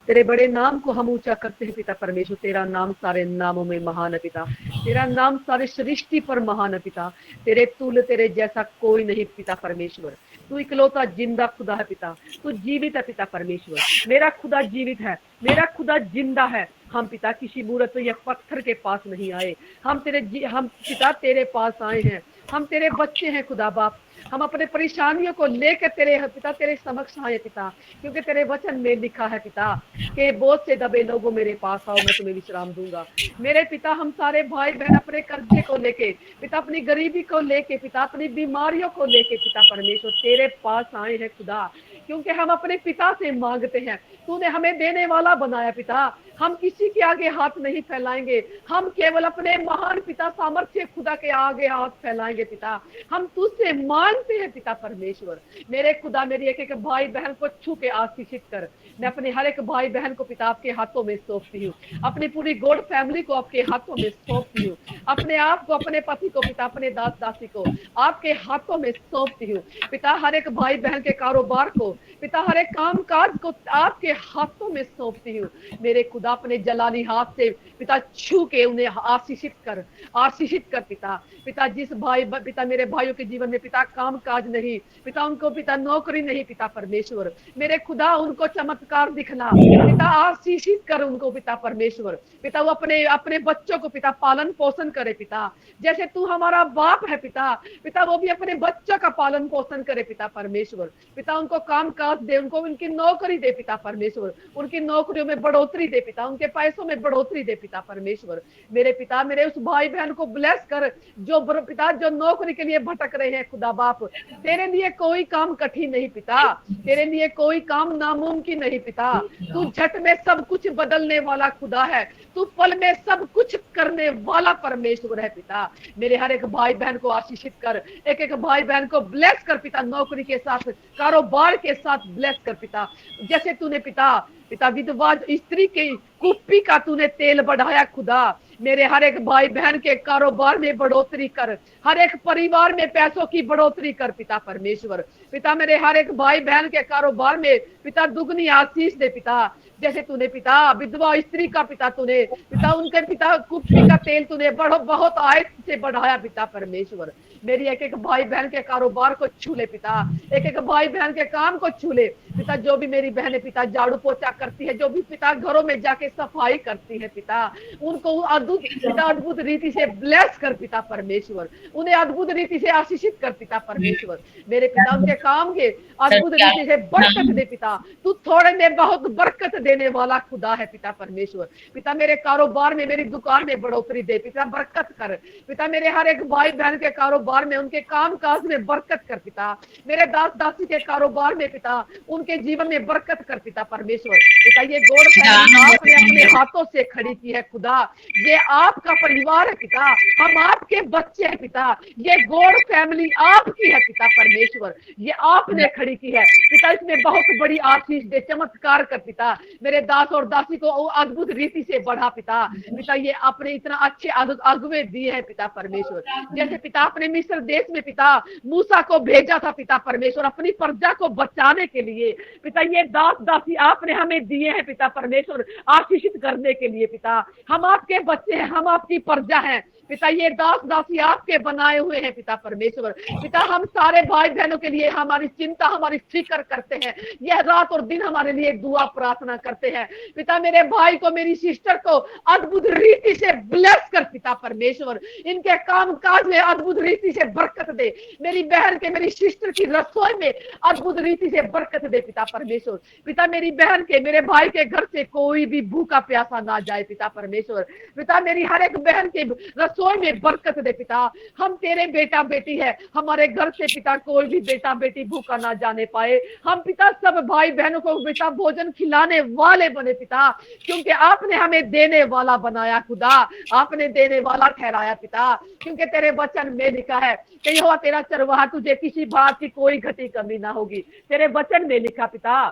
तेरे बड़े नाम को हम ऊंचा करते हैं पिता परमेश्वर। तेरा नाम सारे नामों में महान है पिता, तेरा नाम सारे सृष्टि पर महान है पिता। तेरे तुल्य तेरे जैसा कोई नहीं पिता परमेश्वर। तू इकलौता जिंदा खुदा है पिता, तू जीवित है पिता परमेश्वर। मेरा खुदा जीवित है, मेरा खुदा जिंदा है। हम पिता किसी मूरत या पत्थर के पास नहीं आए, हम पिता तेरे पास आए हैं। हम तेरे बच्चे हैं खुदा बाप। हम अपने परेशानियों को लेकर तेरे पिता तेरे समक्ष आए पिता, क्योंकि तेरे वचन में लिखा है पिता के बोझ से दबे लोगों मेरे पास आओ, मैं तुम्हें विश्राम दूंगा। मेरे पिता हम सारे भाई बहन अपने कर्जे को लेके पिता, अपनी गरीबी को लेके पिता, अपनी बीमारियों को लेके पिता परमेश्वर तेरे पास आए हैं खुदा, क्योंकि हम अपने पिता से मांगते हैं। तूने हमें देने वाला बनाया पिता, हम किसी के आगे हाथ नहीं फैलाएंगे, हम केवल अपने महान पिता सामर्थ्य खुदा के आगे हाथ फैलाएंगे पिता। हम तुझसे मांगते हैं पिता परमेश्वर। मेरे खुदा मेरी एक एक भाई बहन को छू के आशीषित कर। मैं अपने हर एक भाई बहन को पिता आपके हाथों में सौंपती हूँ, अपनी पूरी गॉड फैमिली को आपके हाथों में सौंपती हूँ, अपने आप को, अपने पति को पिता, अपने दास दासी को आपके हाथों में सौंपती हूँ पिता। हर एक भाई बहन के कारोबार को पिता, हर एक काम काज को आपके हाथों में सौंपती हूँ। मेरे खुदा अपने जलाली हाथ से पिता छू के उन्हें आशीषित कर, आशीषित कर पिता। पिता जिस भाई पिता मेरे भाइयों के जीवन में पिता काम काज नहीं पिता, उनको पिता नौकरी नहीं पिता परमेश्वर, मेरे खुदा उनको चमत्कार दिखला पिता, आशीषित कर उनको पिता परमेश्वर। पिता वो अपने अपने बच्चों को पिता पालन पोषण करे पिता, जैसे तू हमारा बाप है पिता। पिता वो भी अपने बच्चों का पालन पोषण करे पिता परमेश्वर। पिता उनको काम काज दे, उनको उनकी नौकरी दे पिता परमेश्वर, उनकी नौकरियों में बढ़ोतरी दे पिता, उनके पैसों में बढ़ोतरी दे पिता परमेश्वर। मेरे पिता मेरे उस भाई बहन को ब्लेस कर जो पिता जो नौकरी के लिए भटक रहे हैं खुदा बाप। तेरे लिए कोई काम कठिन नहीं पिता, तेरे लिए कोई काम नामुमकिन नहीं पिता। तू झट में सब कुछ बदलने वाला खुदा है, तू पल में सब कुछ करने वाला परमेश्वर है पिता। मेरे हर एक भाई बहन को आशीषित कर, एक एक भाई बहन को ब्लेस कर पिता, नौकरी के साथ कारोबार के साथ ब्लेस कर पिता। जैसे तूने पिता पिता विधवा स्त्री की कुप्पी का तूने तेल बढ़ाया खुदा, मेरे हर एक भाई बहन के कारोबार में बढ़ोतरी कर, हर एक परिवार में पैसों की बढ़ोतरी कर पिता परमेश्वर। पिता मेरे हर एक भाई बहन के कारोबार में पिता दुगनी आशीष दे पिता। जैसे तूने पिता विधवा स्त्री का पिता तूने पिता उनके पिता कुप्पी का तेल तूने बहुत आयत से बढ़ाया पिता परमेश्वर। मेरी एक एक भाई बहन के कारोबार को छू ले पिता, एक एक भाई बहन के काम को छू ले पिता। जो भी मेरी बहनें पिता झाड़ू पोछा करती है, जो भी पिता घरों में जाके सफाई करती है पिता, उनको अद्भुत पिता अद्भुत रीति से ब्लेस कर पिता परमेश्वर, उन्हें अद्भुत रीति से आशीषित कर पिता परमेश्वर। मेरे पिता उनके काम के अद्भुत रीति से बरकत दे पिता, तू थोड़े में बहुत बरकत देने वाला खुदा है पिता परमेश्वर। पिता मेरे कारोबार में, मेरी दुकान में बढ़ोतरी दे पिता, बरकत कर पिता। मेरे हर एक भाई बहन के कारोबार में, उनके काम काज में बरकत कर पिता। मेरे दास दासी के कारोबार में पिता, उनके जीवन में बरकत कर पिता परमेश्वर। पिता ये गॉड फैमिली आपने अपने हाथों से खड़ी की है खुदा, ये आपका परिवार है पिता, हम आपके बच्चे हैं पिता। ये गॉड फैमिली आपकी है पिता परमेश्वर, ये आपने खड़ी की है पिता। इसमें बहुत बड़ी आशीष दे, चमत्कार कर पिता। मेरे दास और दासी को अद्भुत रीति से बढ़ा पिता। पिता ये आपने इतना अच्छे अगुवे दिए हैं पिता परमेश्वर। जैसे पिता अपने मिस्र देश में पिता मूसा को भेजा था पिता परमेश्वर, अपनी प्रजा को बचाने के लिए पिता, ये दास दासी आपने हमें दिए हैं पिता परमेश्वर, आशीषित करने के लिए पिता। हम आपके बच्चे हैं, हम आपकी प्रजा हैं पिता। ये दास दासी आपके बनाए हुए हैं पिता परमेश्वर। पिता हम सारे भाई बहनों के लिए हमारी चिंता, हमारी फिक्र करते हैं, यह रात और दिन हमारे लिए दुआ प्रार्थना करते हैं पिता। मेरे भाई को, मेरी सिस्टर को अद्भुत रीति से ब्लेस कर पिता परमेश्वर, इनके काम काज में अद्भुत रीति से बरकत दे। मेरी बहन के, मेरी सिस्टर की रसोई में अद्भुत रीति से बरकत दे पिता परमेश्वर। पिता मेरी बहन के, मेरे भाई के घर से कोई भी भूखा प्यासा ना जाए पिता परमेश्वर। पिता मेरी हर एक बहन के रसोई में बरकत दे पिता। हम तेरे बेटा बेटी है, हमारे घर से पिता कोई भी बेटा बेटी भूखा ना जाने पाए। हम पिता सब भाई बहनों को पिता भोजन खिलाने वाले बने पिता, क्योंकि आपने हमें देने वाला बनाया खुदा, आपने देने वाला ठहराया पिता। क्योंकि तेरे वचन में लिखा है कि यहोवा तेरा चरवाहा, तुझे किसी बात की कोई घटी कमी ना होगी। तेरे वचन में लिखा पिता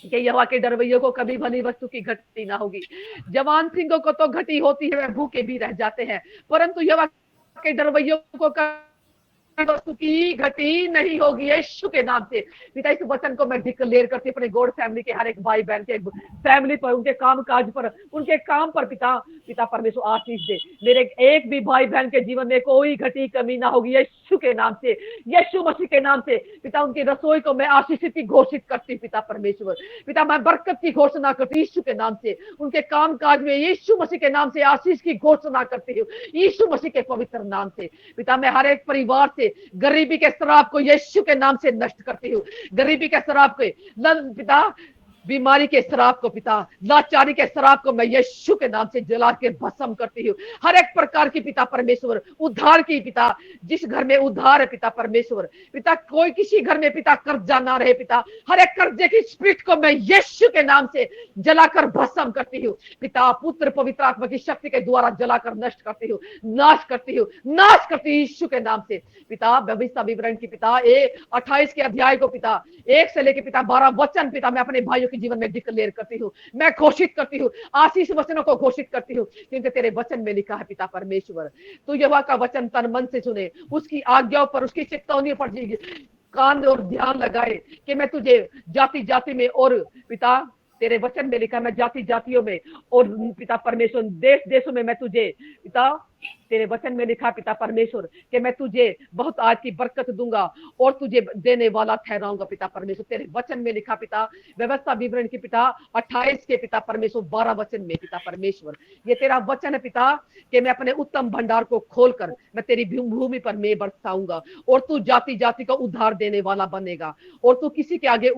कि यहोवा के डरवैयों को कभी भली वस्तु की घटी ना होगी। जवान सिंहों को तो घटी होती है, वह भूखे भी रह जाते हैं, परंतु यहोवा के डरवैयों को वस्तु की घटी नहीं होगी यीशु के नाम से। पिता इस वचन को मैं डिक्लेयर करती हूँ अपने गॉड फैमिली के हर एक भाई बहन के फैमिली पर, उनके काम काज पर, उनके काम पर पिता, पिता परमेश्वर आशीष दे। मेरे एक भी भाई बहन के जीवन में कोई घटी कमी ना होगी यीशु के नाम से, यीशु मसीह के नाम से। पिता उनकी रसोई को मैं आशीषित की घोषित करती हूँ पिता परमेश्वर। पिता मैं बरकत की घोषणा करती हूँ यीशु के नाम से। उनके काम काज में यीशु मसीह के नाम से आशीष की घोषणा करती हूँ यीशु मसीह के पवित्र नाम से। पिता मैं हर एक परिवार से गरीबी के शराब को यीशु के नाम से नष्ट करती हूँ। गरीबी के शराब के पिता, बीमारी के शराब को पिता, लाचारी के शराब को मैं यीशु के नाम से जला के भस्म करती हूँ। हर एक प्रकार की पिता परमेश्वर उद्धार की पिता, जिस घर में उद्धार है पिता परमेश्वर, पिता कोई किसी घर में पिता कर्जा ना रहे पिता, हर एक कर्जे की स्पिरिट को मैं यीशु के नाम से जलाकर भस्म करती हूँ पिता। पुत्र पवित्र आत्मा की शक्ति के द्वारा जलाकर नष्ट करती हूँ, नाश करती हूँ, नाश करती हूँ यीशु के नाम से पिता। भविष्य विवरण की पिता 28 के अध्याय को पिता 1 से लेकर पिता 12 वचन पिता मैं अपने भाइयों जीवन में डिक्लेयर करती हूँ, मैं घोषित करती हूँ, आशीष वचनों को घोषित करती हूँ, क्योंकि तेरे वचन में लिखा है पिता परमेश्वर, तू यहोवा का वचन तन मन से सुने, उसकी आज्ञाओं पर, उसकी चेतावनियों पर कान और ध्यान लगाए कि मैं तुझे जाति जाति में और पिता तेरे वचन में लिखा, मैं जाति जातियों में और पिता परमेश्वर देश देशों में मैं तुझे पिता, तेरे वचन में लिखा पिता परमेश्वर कि मैं तुझे बहुत आज की बरकत दूंगा और तुझे देने वाला ठहराऊंगा पिता परमेश्वर। तेरे वचन में लिखा पिता व्यवस्था विवरण की पिता 28 के पिता परमेश्वर 12 वचन में पिता परमेश्वर, ये तेरा वचन है पिता कि मैं अपने उत्तम भंडार को खोलकर मैं तेरी भूमि पर मैं बरसाऊंगा और तू जाति जाति का उद्धार देने वाला बनेगा और तू किसी के आगे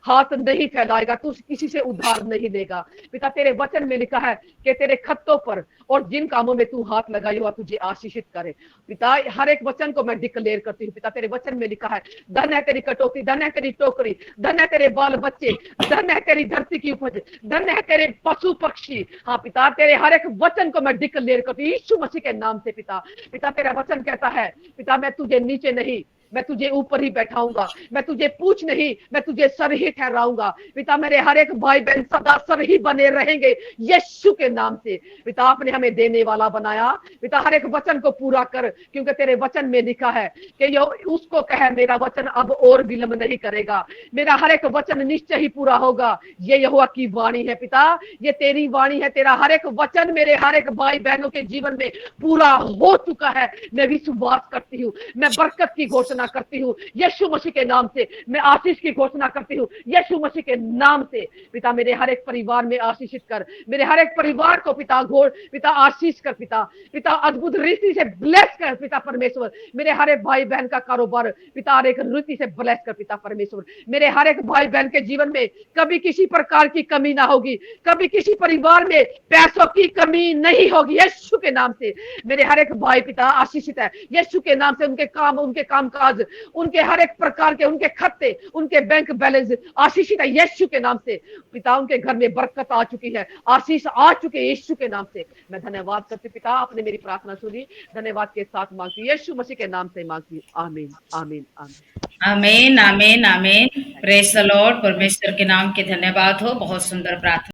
हाथ नहीं फैलाएगा, तू किसी से उद्धार नहीं लेगा पिता। तेरे वचन में लिखा है कि तेरे खत्तों पर और जिन कामों में तू हाथ लगाई हुआ तुझे आशीषित करे पिता। हर एक वचन को मैं डिक्लेयर करती हूँ पिता। तेरे वचन में लिखा है धन है तेरी कटोती, धन है तेरी टोकरी, धन है तेरे बाल बच्चे, धन है तेरी धरती की उपज, धन है तेरे पशु पक्षी। हाँ पिता, तेरे हर एक वचन को मैं डिक्लेयर करती हूँ यीशु मसीह के नाम से पिता। पिता तेरा वचन कहता है पिता मैं तुझे नीचे नहीं, मैं तुझे ऊपर ही बैठाऊंगा, मैं तुझे पूछ नहीं, मैं तुझे सर ही ठहराऊंगा पिता। मेरे हर एक भाई बहन सदा सर ही बने रहेंगे यीशु के नाम से पिता। आपने हमें देने वाला बनाया पिता, हर एक वचन को पूरा कर, क्योंकि तेरे वचन में लिखा है कि यो उसको कहे मेरा वचन अब और विलंब नहीं करेगा, मेरा हर एक वचन निश्चय ही पूरा होगा। ये यहोवा की वाणी है पिता, ये तेरी वाणी है। तेरा हर एक वचन मेरे हर एक भाई बहनों के जीवन में पूरा हो चुका है। मैं विश्वास करती हूँ, मैं बरकत की घोषणा करती हूँ यीशु मसीह के नाम से, मैं आशीष की घोषणा करती हूँ यीशु मसीह के नाम से पिता। मेरे हर एक परिवार में आशीषित कर, मेरे हर एक परिवार को पिता पिता आशीष कर पिता, पिता अद्भुत रीति से ब्लेस कर पिता परमेश्वर। मेरे हर एक भाई बहन का कारोबार पिता हर एक रीति से ब्लेस कर पिता परमेश्वर। मेरे हर एक भाई बहन के जीवन में कभी किसी प्रकार की कमी ना होगी, कभी किसी परिवार में पैसों की कमी नहीं होगी यीशु के नाम से। मेरे हर एक भाई पिता आशीषित है यीशु के नाम से। उनके काम, उनके कामकाज, उनके हर एक प्रकार के उनके खाते, उनके बैंक बैलेंस आशीषित है यीशु के नाम से पिता। उनके घर में बरकत आ चुकी है, आशीष आ चुके यीशु के नाम से। मैं धन्यवाद करती पिता, आपने मेरी प्रार्थना सुनी, धन्यवाद के साथ मांगती यीशु मसीह के नाम से मांगती। आमीन आमीन आमीन आमीन आमीन आमीन। Praise the Lord. परमेश्वर के नाम के धन्यवाद हो। बहुत सुंदर प्रार्थना।